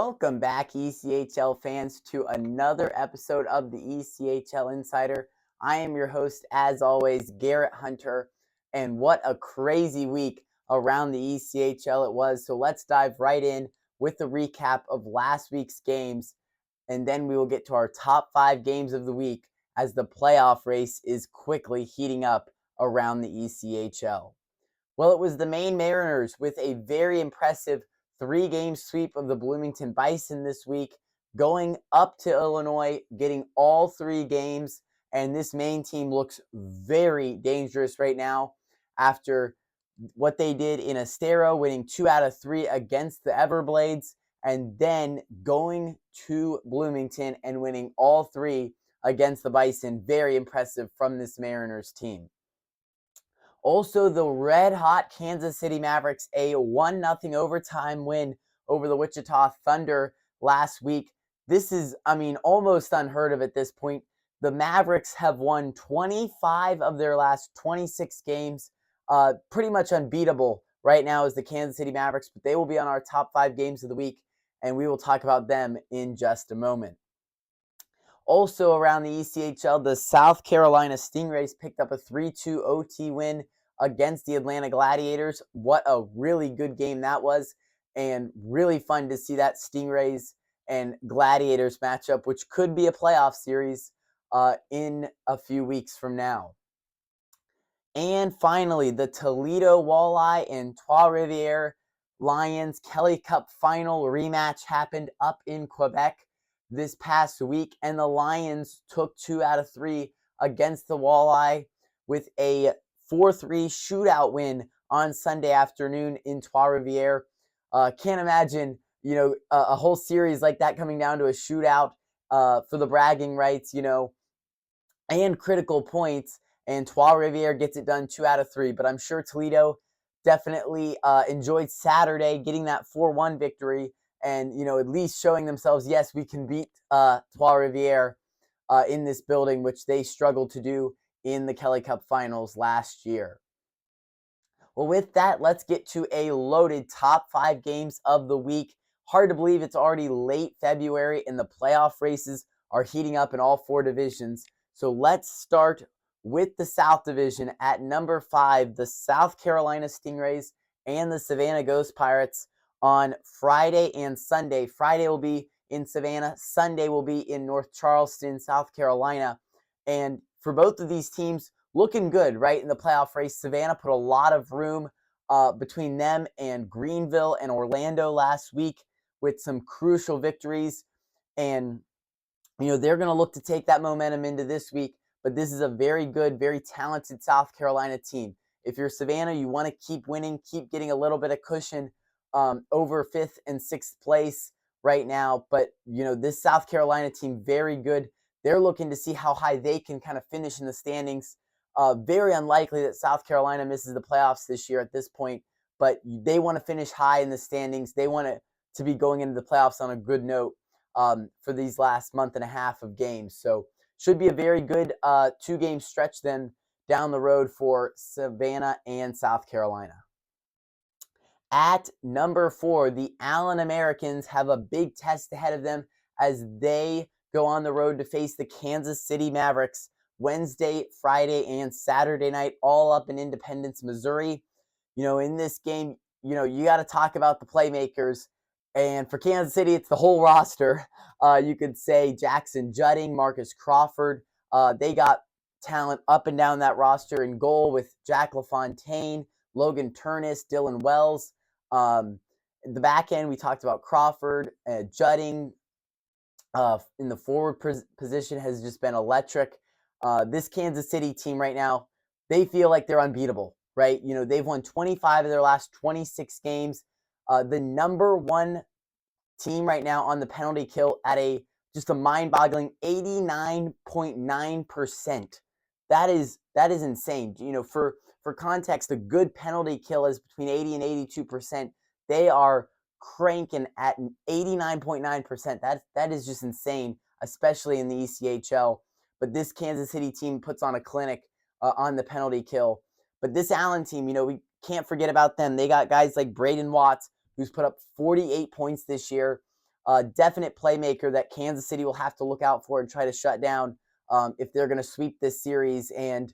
Welcome back, ECHL fans, to another episode of the ECHL Insider. I am your host, as always, Garrett Hunter, and what a crazy week around the ECHL it was. So let's dive right in with the recap of last week's games, and then we will get to our top 5 games of the week as the playoff race is quickly heating up around the ECHL. Well, it was the Maine Mariners with a very impressive 3-game sweep of the Bloomington Bison this week, going up to Illinois, getting all 3 games, and this Maine team looks very dangerous right now after what they did in Estero, winning 2 out of 3 against the Everblades, and then going to Bloomington and winning all 3 against the Bison. Very impressive from this Mariners team. Also, the red-hot Kansas City Mavericks, a 1-0 overtime win over the Wichita Thunder last week. This is, almost unheard of at this point. The Mavericks have won 25 of their last 26 games. Pretty much unbeatable right now is the Kansas City Mavericks, but they will be on our top 5 games of the week, and we will talk about them in just a moment. Also around the ECHL, the South Carolina Stingrays picked up a 3-2 OT win against the Atlanta Gladiators. What a really good game that was, and really fun to see that Stingrays and Gladiators matchup, which could be a playoff series in a few weeks from now. And finally, the Toledo Walleye and Trois-Rivières Lions Kelly Cup final rematch happened up in Quebec this past week, and the Lions took 2 out of 3 against the Walleye with a 4-3 shootout win on Sunday afternoon in Trois-Rivières. Can't imagine, a whole series like that coming down to a shootout for the bragging rights, and critical points. And Trois-Rivières gets it done 2 out of 3. But I'm sure Toledo definitely enjoyed Saturday, getting that 4-1 victory, and, at least showing themselves, yes, we can beat Trois-Rivières in this building, which they struggled to do in the Kelly Cup finals last year. Well, with that, let's get to a loaded top 5 games of the week. Hard to believe it's already late February and the playoff races are heating up in all 4 divisions. So let's start with the South Division. At number 5, the South Carolina Stingrays and the Savannah Ghost Pirates on Friday and Sunday. Friday will be in Savannah. Sunday will be in North Charleston, South Carolina. And for both of these teams, looking good, right, in the playoff race. Savannah put a lot of room between them and Greenville and Orlando last week with some crucial victories. And, they're going to look to take that momentum into this week. But this is a very good, very talented South Carolina team. If you're Savannah, you want to keep winning, keep getting a little bit of cushion over 5th and 6th place right now. But, this South Carolina team, very good. They're looking to see how high they can kind of finish in the standings. Very unlikely that South Carolina misses the playoffs this year at this point, but they want to finish high in the standings. They want to be going into the playoffs on a good note for these last month and a half of games. So should be a very good 2-game stretch then down the road for Savannah and South Carolina. At number 4, the Allen Americans have a big test ahead of them as they go on the road to face the Kansas City Mavericks Wednesday, Friday, and Saturday night, all up in Independence, Missouri. In this game, you got to talk about the playmakers. And for Kansas City, it's the whole roster. You could say Jackson Judding, Marcus Crawford. They got talent up and down that roster. In goal with Jack LaFontaine, Logan Turness, Dylan Wells. In the back end, we talked about Crawford, Judding. In the forward position has just been electric. This Kansas City team right now, they feel like they're unbeatable, right? They've won 25 of their last 26 games. The number 1 team right now on the penalty kill at just a mind-boggling 89.9%. That is insane. For context, a good penalty kill is between 80 and 82%. They are cranking at 89.9%. That is just insane, especially in the ECHL. But this Kansas City team puts on a clinic on the penalty kill. But this Allen team, we can't forget about them. They got guys like Braden Watts, who's put up 48 points this year. definite playmaker that Kansas City will have to look out for and try to shut down if they're going to sweep this series and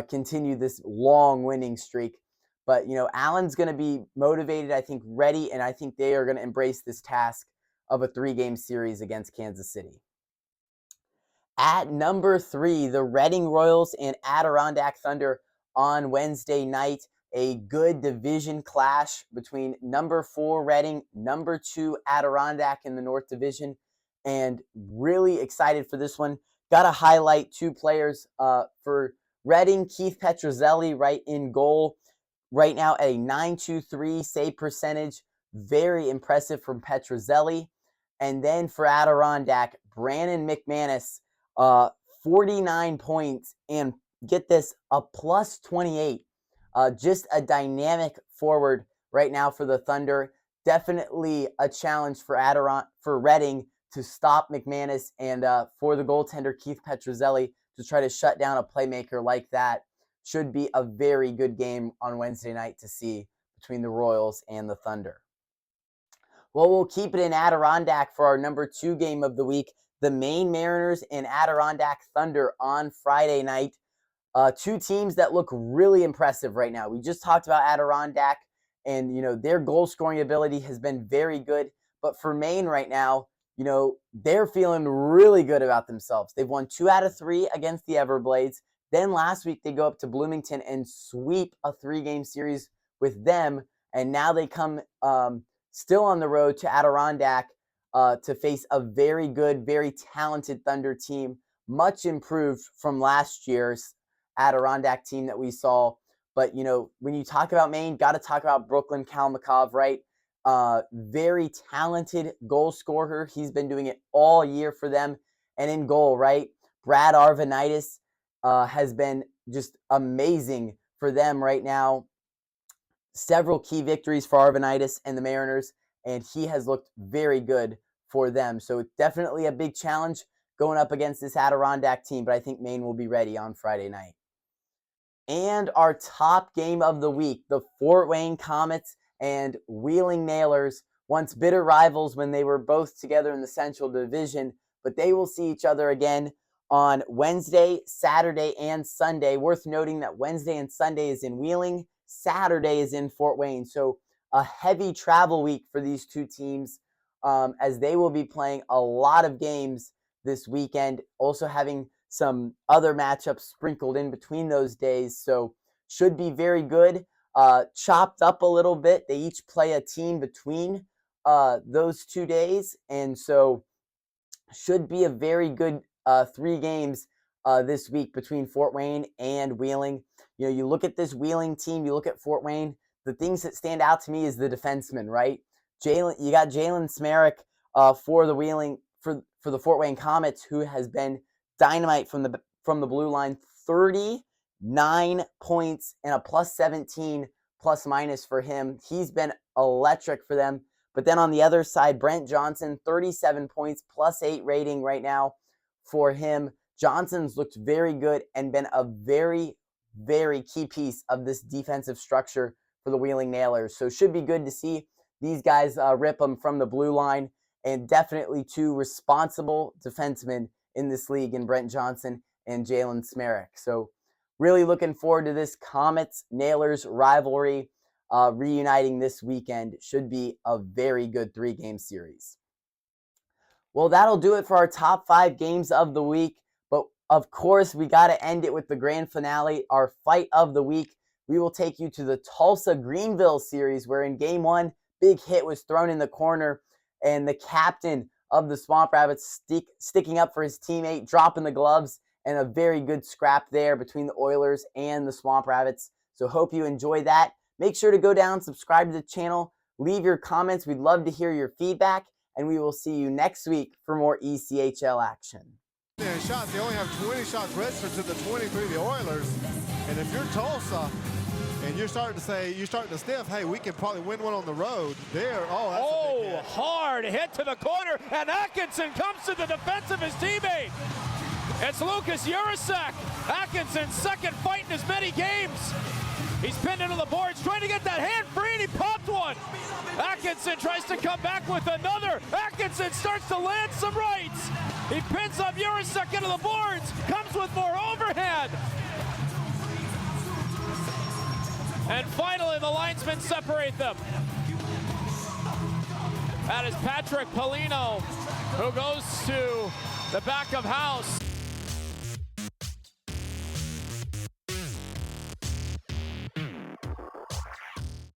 continue this long winning streak. But, Allen's going to be motivated, I think, ready, and I think they are going to embrace this task of a 3-game series against Kansas City. At number 3, the Reading Royals and Adirondack Thunder on Wednesday night. A good division clash between number 4 Reading, number 2 Adirondack in the North Division, and really excited for this one. Got to highlight 2 players for Reading. Keith Petruzzelli right in goal. Right now a .923 save percentage. Very impressive from Petruzzelli. And then for Adirondack, Brandon McManus, 49 points, and get this, a plus 28. Just a dynamic forward right now for the Thunder. Definitely a challenge for Reading to stop McManus and for the goaltender Keith Petruzzelli to try to shut down a playmaker like that. Should be a very good game on Wednesday night to see between the Royals and the Thunder. Well, we'll keep it in Adirondack for our number 2 game of the week. The Maine Mariners and Adirondack Thunder on Friday night. 2 teams that look really impressive right now. We just talked about Adirondack, and their goal scoring ability has been very good. But for Maine right now, they're feeling really good about themselves. They've won 2 out of 3 against the Everblades. Then last week they go up to Bloomington and sweep a 3-game series with them, and now they come still on the road to Adirondack to face a very good, very talented Thunder team, much improved from last year's Adirondack team that we saw. But, when you talk about Maine, got to talk about Brooklyn Kalmakov, right? Very talented goal scorer. He's been doing it all year for them. And in goal, right? Brad Arvanitis has been just amazing for them right now. Several key victories for Arvanitis and the Mariners, and he has looked very good for them. So definitely a big challenge going up against this Adirondack team, but I think Maine will be ready on Friday night. And our top game of the week, the Fort Wayne Komets and Wheeling Nailers, once bitter rivals when they were both together in the Central Division, but they will see each other again on Wednesday, Saturday, and Sunday. Worth noting that Wednesday and Sunday is in Wheeling, Saturday is in Fort Wayne. So a heavy travel week for these 2 teams as they will be playing a lot of games this weekend, also having some other matchups sprinkled in between those days. So should be very good. Chopped up a little bit. They each play a team between those 2 days. And so should be a very good 3 games this week between Fort Wayne and Wheeling. You look at this Wheeling team, you look at Fort Wayne, the things that stand out to me is the defensemen, right? You got Jalen Smerek for the Wheeling for the Fort Wayne Komets, who has been dynamite from the blue line. 39 points and a plus 17 plus minus for him. He's been electric for them. But then on the other side, Brent Johnson, 37 points, plus 8 rating right now for him. Johnson's looked very good and been a very, very key piece of this defensive structure for the Wheeling Nailers. So should be good to see these guys rip them from the blue line, and definitely 2 responsible defensemen in this league in Brent Johnson and Jalen Smerek. So really looking forward to this Komets-Nailers rivalry reuniting this weekend. Should be a very good 3-game series. Well, that'll do it for our top 5 games of the week. But of course, we got to end it with the grand finale, our fight of the week. We will take you to the Tulsa-Greenville series, where in game 1, big hit was thrown in the corner, and the captain of the Swamp Rabbits sticking up for his teammate, dropping the gloves, and a very good scrap there between the Oilers and the Swamp Rabbits. So hope you enjoy that. Make sure to go down, subscribe to the channel, leave your comments. We'd love to hear your feedback, and we will see you next week for more ECHL action. Shots, they only have 20 shots registered to the 23 of the Oilers. And if you're Tulsa and you're starting to sniff, hey, we can probably win one on the road. Hard hit to the corner, and Atkinson comes to the defense of his teammate. It's Lucas Urasek. Atkinson's second fight in as many games. He's pinned into the boards, trying to get that hand free, and he popped one. one. Atkinson tries to come back with another. Atkinson starts to land some rights. He pins up Jurasek into the boards, comes with more overhand. And finally, the linesmen separate them. That is Patrick Polino, who goes to the back of house.